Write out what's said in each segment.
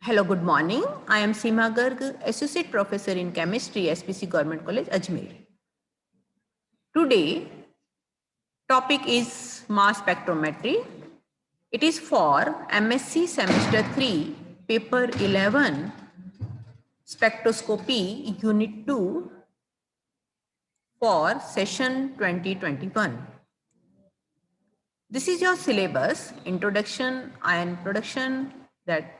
Hello, good morning. I am Seema Garg, Associate Professor in Chemistry, SPC Government College, Ajmer. Today, topic is mass spectrometry. It is for MSc Semester 3, Paper 11, Spectroscopy, Unit 2 for Session 2021. This is your syllabus, Introduction, Ion Production, that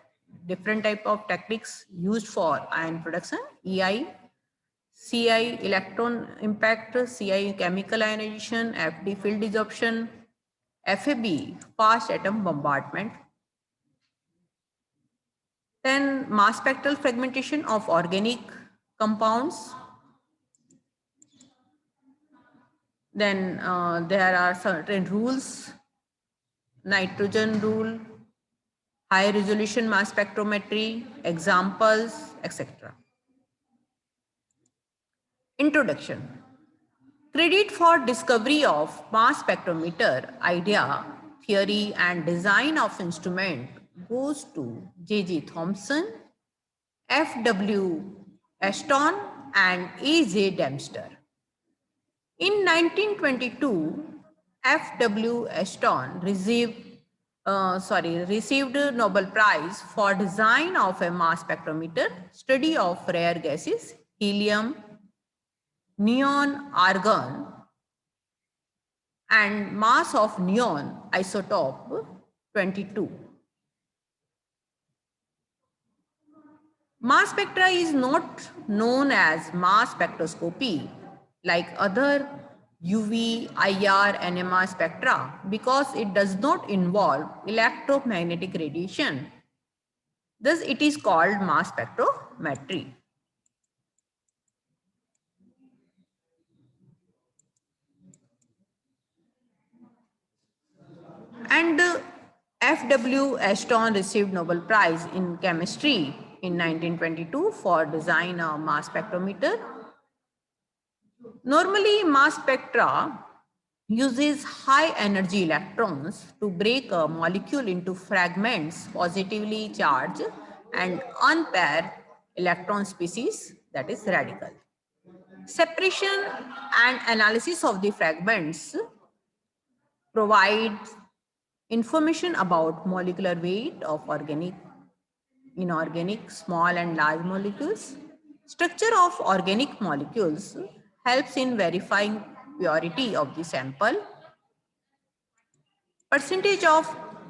different type of techniques used for ion production, EI, CI electron impact, CI chemical ionization, FD field desorption, FAB fast atom bombardment. Then mass spectral fragmentation of organic compounds. Then there are certain rules, nitrogen rule, high resolution mass spectrometry, examples, etc. Introduction. Credit for discovery of mass spectrometer idea, theory and design of instrument goes to J.J. Thomson, F.W. Ashton and A.J. Dempster. In 1922, F.W. Ashton received a Nobel Prize for design of a mass spectrometer, study of rare gases, helium, neon, argon, and mass of neon isotope 22. Mass spectra is not known as mass spectroscopy like other UV, IR, NMR spectra because it does not involve electromagnetic radiation. Thus, it is called mass spectrometry. And F.W. Ashton received Nobel Prize in Chemistry in 1922 for design of mass spectrometer. Normally, mass spectra uses high energy electrons to break a molecule into fragments positively charged and unpair electron species, that is radical. Separation and analysis of the fragments provides information about molecular weight of organic, inorganic, small and large molecules. Structure of organic molecules helps in verifying purity of the sample. Percentage of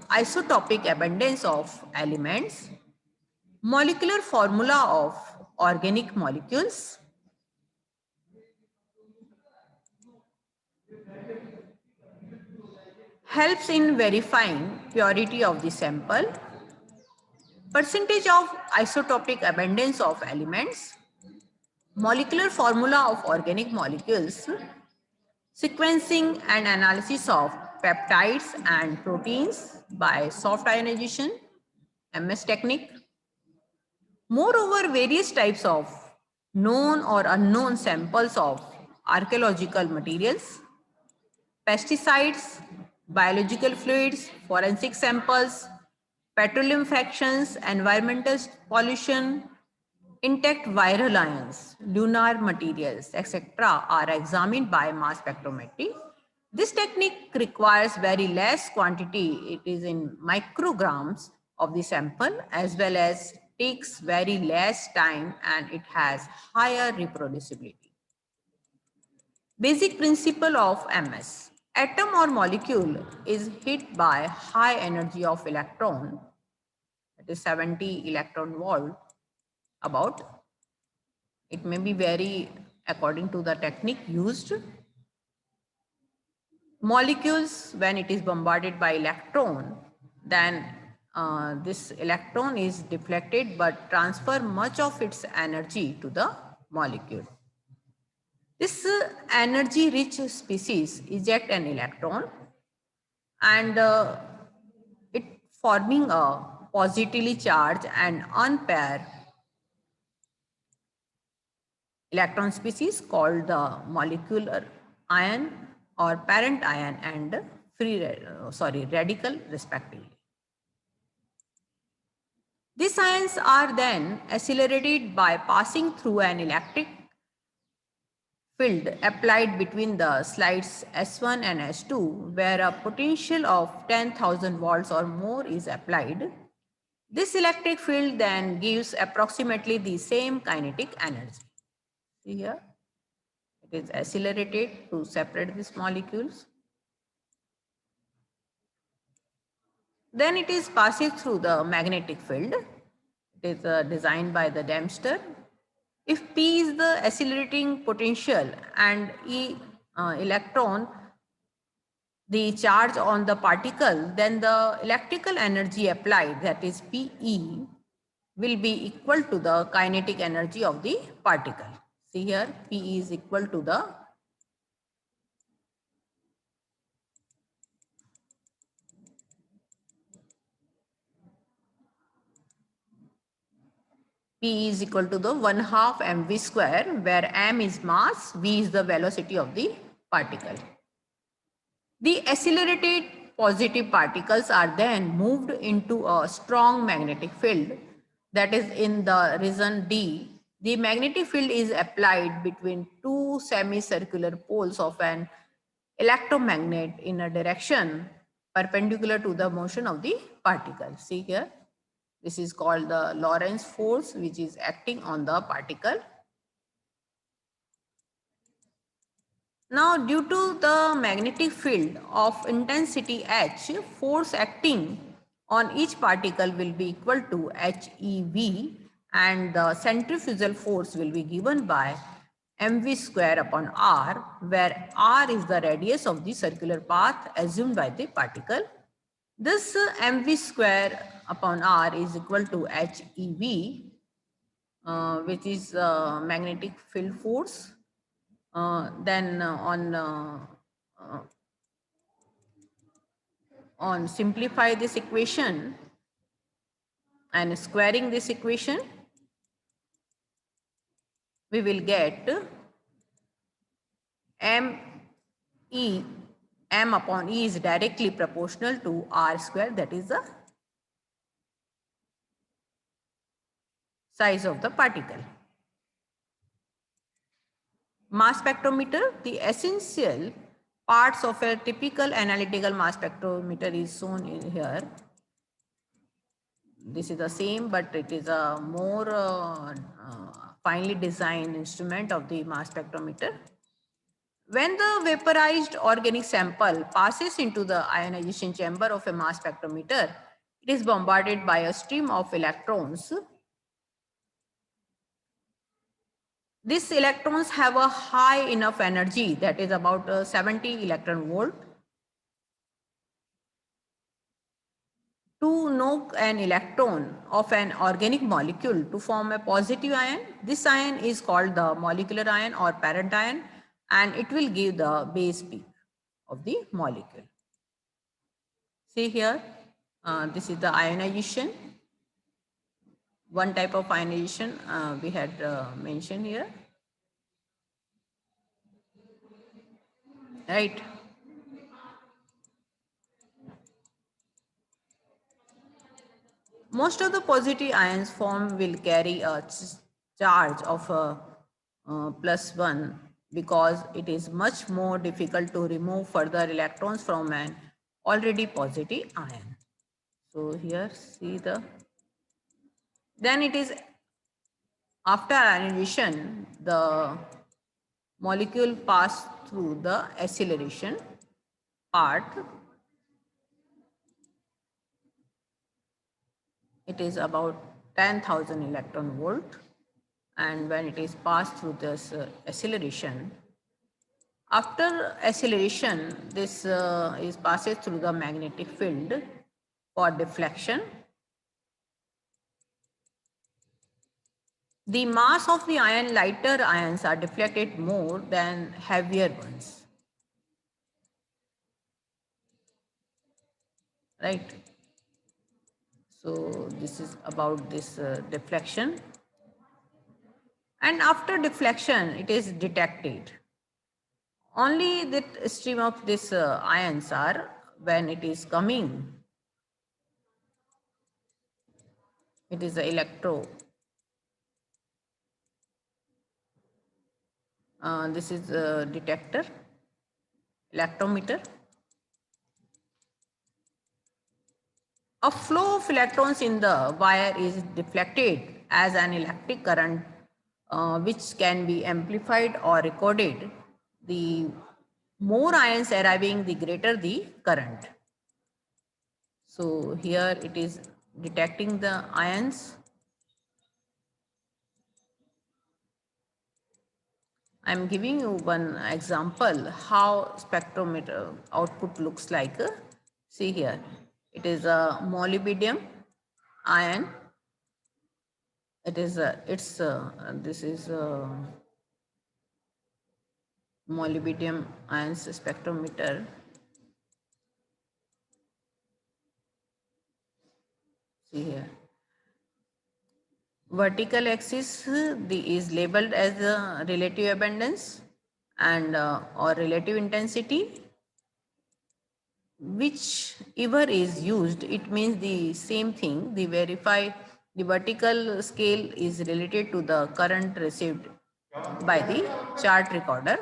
isotopic abundance of elements. Molecular formula of organic molecules. Helps in verifying purity of the sample. Percentage of isotopic abundance of elements. Molecular formula of organic molecules. Sequencing and analysis of peptides and proteins by soft ionization, MS technique. Moreover, various types of known or unknown samples of archaeological materials, pesticides, biological fluids, forensic samples, petroleum fractions, environmental pollution, intact viral ions, lunar materials, etc. are examined by mass spectrometry. This technique requires very less quantity, it is in micrograms of the sample, as well as takes very less time and it has higher reproducibility. Basic principle of MS. Atom or molecule is hit by high energy of electron, that is 70 electron volt, about. It may be vary according to the technique used. Molecules, when it is bombarded by electron, then this electron is deflected but transfer much of its energy to the molecule. This energy rich species eject an electron and it forming a positively charged and unpaired electron species called the molecular ion or parent ion and radical respectively. This These ions are then accelerated by passing through an electric field applied between the slides S1 and S2, where a potential of 10,000 volts or more is applied. This electric field then gives approximately the same kinetic energy. See here, it is accelerated to separate these molecules. Then it is passing through the magnetic field. It is designed by the Dempster. If P is the accelerating potential and E electron the charge on the particle, then the electrical energy applied, that is PE, will be equal to the kinetic energy of the particle. See here, PE is equal to the P is equal to the 1/2 mv square, where m is mass, v is the velocity of the particle. The accelerated positive particles are then moved into a strong magnetic field, that is in the region D. The magnetic field is applied between two semicircular poles of an electromagnet in a direction perpendicular to the motion of the particle. See here, this is called the Lorentz force, which is acting on the particle. Now, due to the magnetic field of intensity h, force acting on each particle will be equal to HeV, and the centrifugal force will be given by mv square upon r, where r is the radius of the circular path assumed by the particle. This mv square upon r is equal to HeV, which is magnetic field force. Then on simplify this equation and squaring this equation, we will get m upon E is directly proportional to r square, that is the size of the particle. Mass spectrometer, the essential parts of a typical analytical mass spectrometer is shown in here. This is the same, but it is a more finely designed instrument of the mass spectrometer. When the vaporized organic sample passes into the ionization chamber of a mass spectrometer, it is bombarded by a stream of electrons. These electrons have a high enough energy, that is about 70 electron volt, to knock an electron of an organic molecule to form a positive ion. This ion is called the molecular ion or parent ion, and it will give the base peak of the molecule. See here, this is the ionization. One type of ionization we had mentioned here, right? Most of the positive ions formed will carry a charge of +1, because it is much more difficult to remove further electrons from an already positive ion. So here see then it is after ionization, the molecule pass through the acceleration part. It is about 10,000 electron volt, and when it is passed through this acceleration, after acceleration, this is passes through the magnetic field for deflection. The mass of the ion, lighter ions are deflected more than heavier ones, right? So this is about this deflection. And after deflection, it is detected. Only that stream of this ions are when it is coming It is the this is a detector, electrometer. A flow of electrons in the wire is deflected as an electric current, which can be amplified or recorded. The more ions arriving, the greater the current. So here it is detecting the ions. I am giving you one example how spectrometer output looks like. See here, it is a molybdenum ion. It is this is molybdenum ions spectrometer. See here, vertical axis is labeled as the relative abundance and or relative intensity. Whichever is used, it means the same thing. The vertical scale is related to the current received by the chart recorder.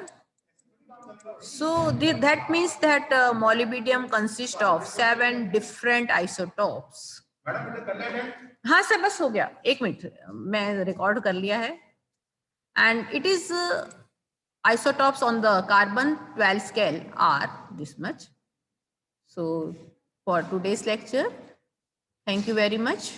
So that means that molybdenum consists of 7 different isotopes. हाँ sir बस हो गया 1 minute मैं record कर लिया है and it is isotopes on the carbon 12 scale are this much. So for today's lecture, thank you very much.